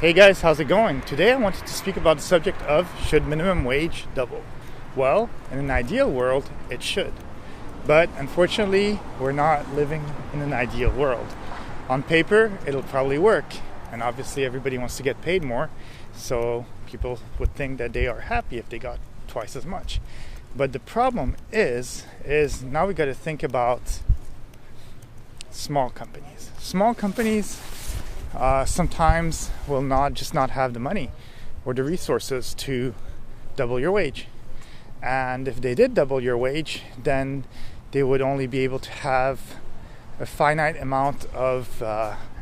Hey guys, how's it going? Today I wanted to speak about the subject of should minimum wage double? Well, in an ideal world, it should. But unfortunately, we're not living in an ideal world. On paper, it'll probably work. And obviously everybody wants to get paid more. So people would think that they are happy if they got twice as much. But the problem is now we got to think about small companies. Small companies sometimes will not have the money or the resources to double your wage. And if they did double your wage, then they would only be able to have a finite amount of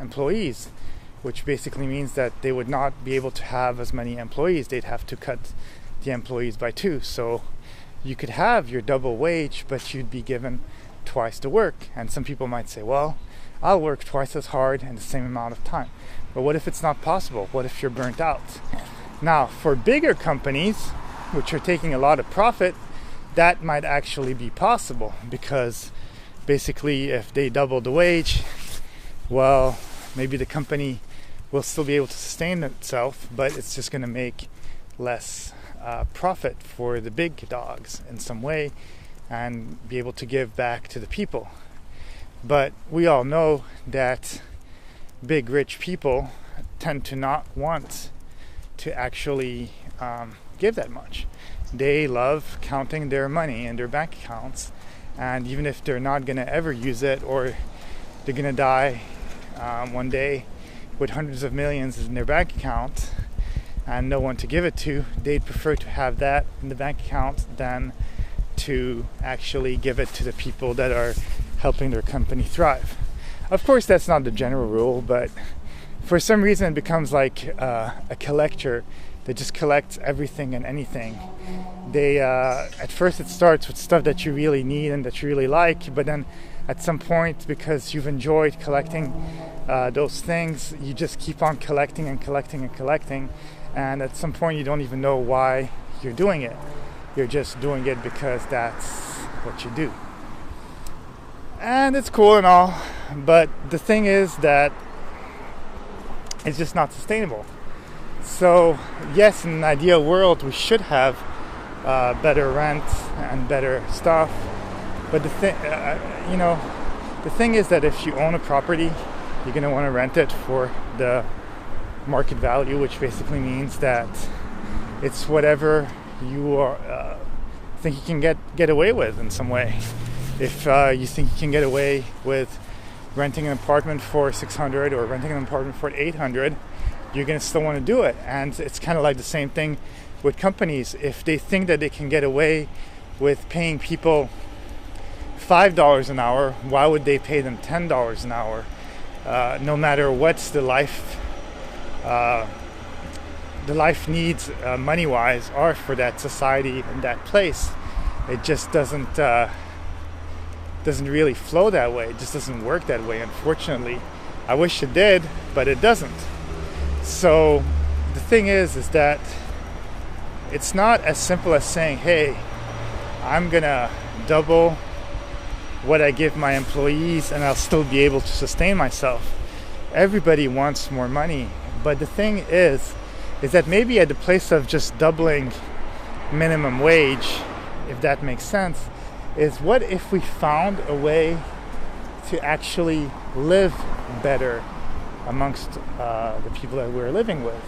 employees, which basically means that they would not be able to have as many employees. They'd have to cut the employees by 2. So you could have your double wage, but you'd be given twice the work. And some people might say, well, I'll work twice as hard in the same amount of time. But what if it's not possible? What if you're burnt out? Now, for bigger companies, which are taking a lot of profit, that might actually be possible, because basically if they double the wage, well, maybe the company will still be able to sustain itself, but it's just going to make less profit for the big dogs in some way and be able to give back to the people. But we all know that big rich people tend to not want to actually give that much. They love counting their money in their bank accounts, and even if they're not going to ever use it, or they're going to die one day with hundreds of millions in their bank account and no one to give it to, they'd prefer to have that in the bank account than to actually give it to the people that are helping their company thrive. Of course, that's not the general rule, but for some reason it becomes like a collector that just collects everything and anything. They at first it starts with stuff that you really need and that you really like, but then at some point, because you've enjoyed collecting those things, you just keep on collecting and collecting and collecting, and at some point you don't even know why you're doing it. You're just doing it because that's what you do. And it's cool and all, but the thing is that it's just not sustainable. So yes, in an ideal world, we should have better rent and better stuff. But the thing is that if you own a property, you're going to want to rent it for the market value, which basically means that it's whatever you think you can get away with in some way. If you think you can get away with renting an apartment for $600 or renting an apartment for $800, you're going to still want to do it. And it's kind of like the same thing with companies. If they think that they can get away with paying people $5 an hour, why would they pay them $10 an hour? No matter what's the life needs money-wise are for that society and that place. It just doesn't really flow that way. It just doesn't work that way, unfortunately. I wish it did, but it doesn't. So the thing is that it's not as simple as saying, hey, I'm gonna double what I give my employees and I'll still be able to sustain myself. Everybody wants more money, but the thing is that maybe at the place of just doubling minimum wage, if that makes sense, is what if we found a way to actually live better amongst the people that we're living with?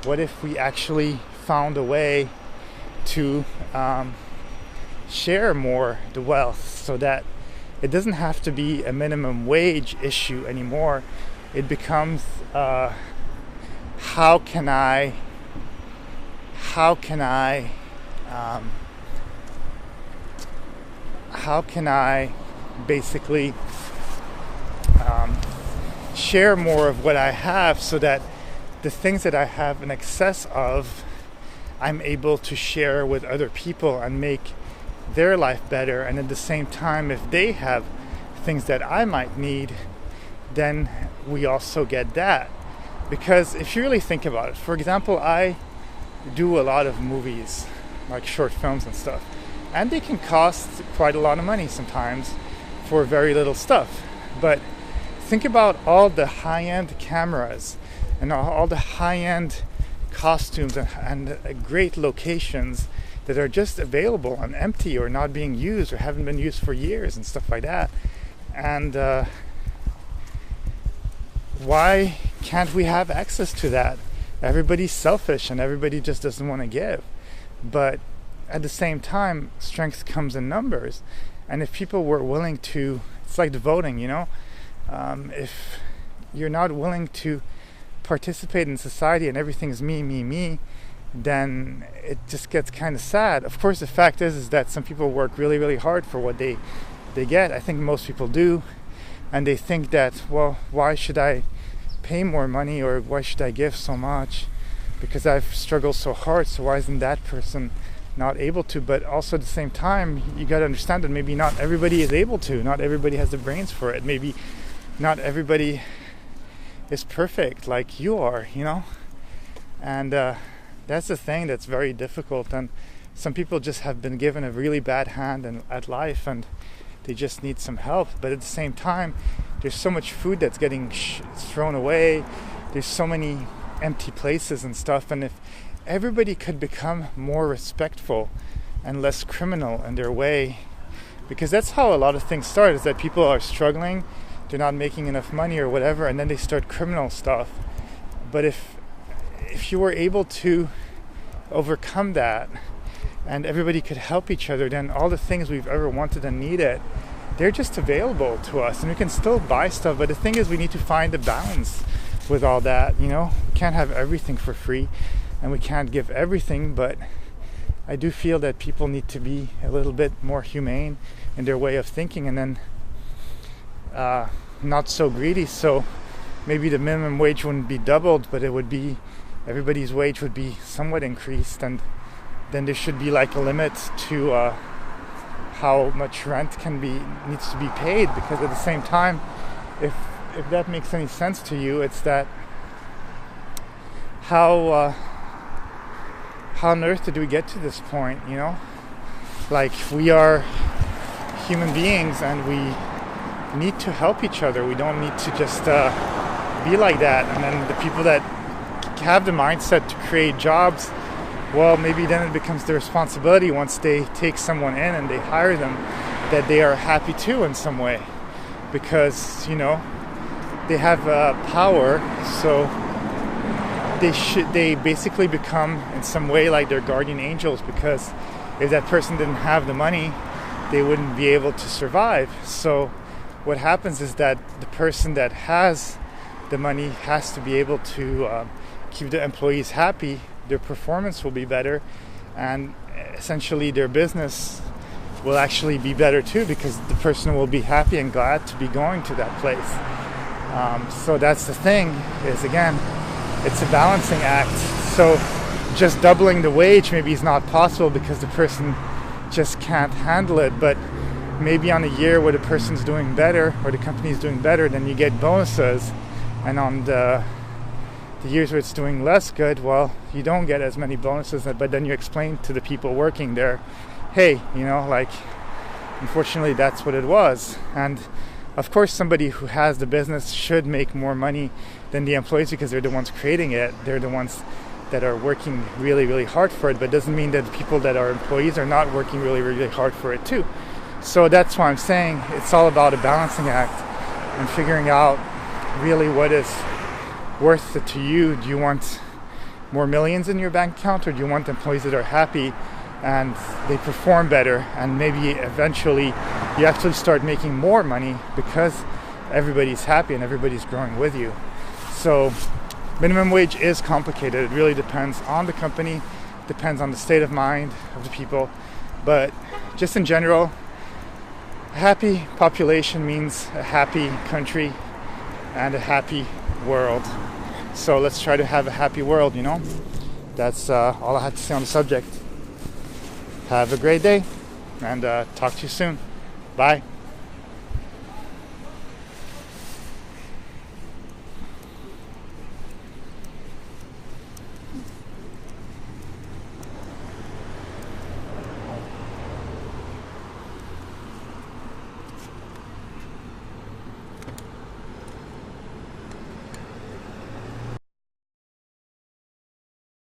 What if we actually found a way to share more the wealth, so that it doesn't have to be a minimum wage issue anymore? It becomes how can I basically share more of what I have, so that the things that I have in excess of, I'm able to share with other people and make their life better. And at the same time, if they have things that I might need, then we also get that. Because if you really think about it, for example, I do a lot of movies, like short films and stuff, and they can cost quite a lot of money sometimes for very little stuff. But think about all the high-end cameras and all the high-end costumes and great locations that are just available and empty or not being used or haven't been used for years and stuff like that. And why can't we have access to that? Everybody's selfish and everybody just doesn't want to give. But at the same time, strength comes in numbers. And if people were willing to, it's like the voting, if you're not willing to participate in society and everything's me, then it just gets kind of sad. Of course, the fact is that some people work really, really hard for what they get. I think most people do. And they think that, well, why should I pay more money or why should I give so much? Because I've struggled so hard, so why isn't that person not able to? But also at the same time, you got to understand that maybe not everybody is able to. Not everybody has the brains for it. Maybe not everybody is perfect like you are, And that's the thing that's very difficult. And some people just have been given a really bad hand at life, and they just need some help. But at the same time, there's so much food that's getting thrown away. There's so many empty places and stuff. And if everybody could become more respectful and less criminal in their way, because that's how a lot of things start, is that people are struggling, they're not making enough money or whatever, and then they start criminal stuff. But if you were able to overcome that and everybody could help each other, then all the things we've ever wanted and needed, they're just available to us, and we can still buy stuff. But the thing is, we need to find a balance with all that. We can't have everything for free and we can't give everything, but I do feel that people need to be a little bit more humane in their way of thinking, and then not so greedy. So maybe the minimum wage wouldn't be doubled, but it would be, everybody's wage would be somewhat increased, and then there should be like a limit to how much rent needs to be paid. Because at the same time, if that makes any sense to you, it's that how on earth did we get to this point? Like, we are human beings and we need to help each other. We don't need to just be like that. And then the people that have the mindset to create jobs, well, maybe then it becomes their responsibility, once they take someone in and they hire them, that they are happy too in some way, because they have power. So they basically become in some way like their guardian angels, because if that person didn't have the money, they wouldn't be able to survive. So what happens is that the person that has the money has to be able to keep the employees happy. Their performance will be better, and essentially their business will actually be better too, because the person will be happy and glad to be going to that place. So that's the thing, is again, it's a balancing act. So just doubling the wage maybe is not possible because the person just can't handle it, but maybe on a year where the person's doing better or the company's doing better, then you get bonuses, and on the years where it's doing less good, well, you don't get as many bonuses, but then you explain to the people working there, hey, unfortunately that's what it was. And of course somebody who has the business should make more money than the employees, because they're the ones creating it, they're the ones that are working really, really hard for it. But it doesn't mean that the people that are employees are not working really, really hard for it too. So that's why I'm saying it's all about a balancing act and figuring out really what is worth it to you. Do you want more millions in your bank account, or do you want employees that are happy and they perform better, and maybe eventually you actually start making more money because everybody's happy and everybody's growing with you? So minimum wage is complicated. It really depends on the company, depends on the state of mind of the people, but just in general, a happy population means a happy country and a happy world. So let's try to have a happy world, That's all I had to say on the subject. Have a great day, and talk to you soon. Bye.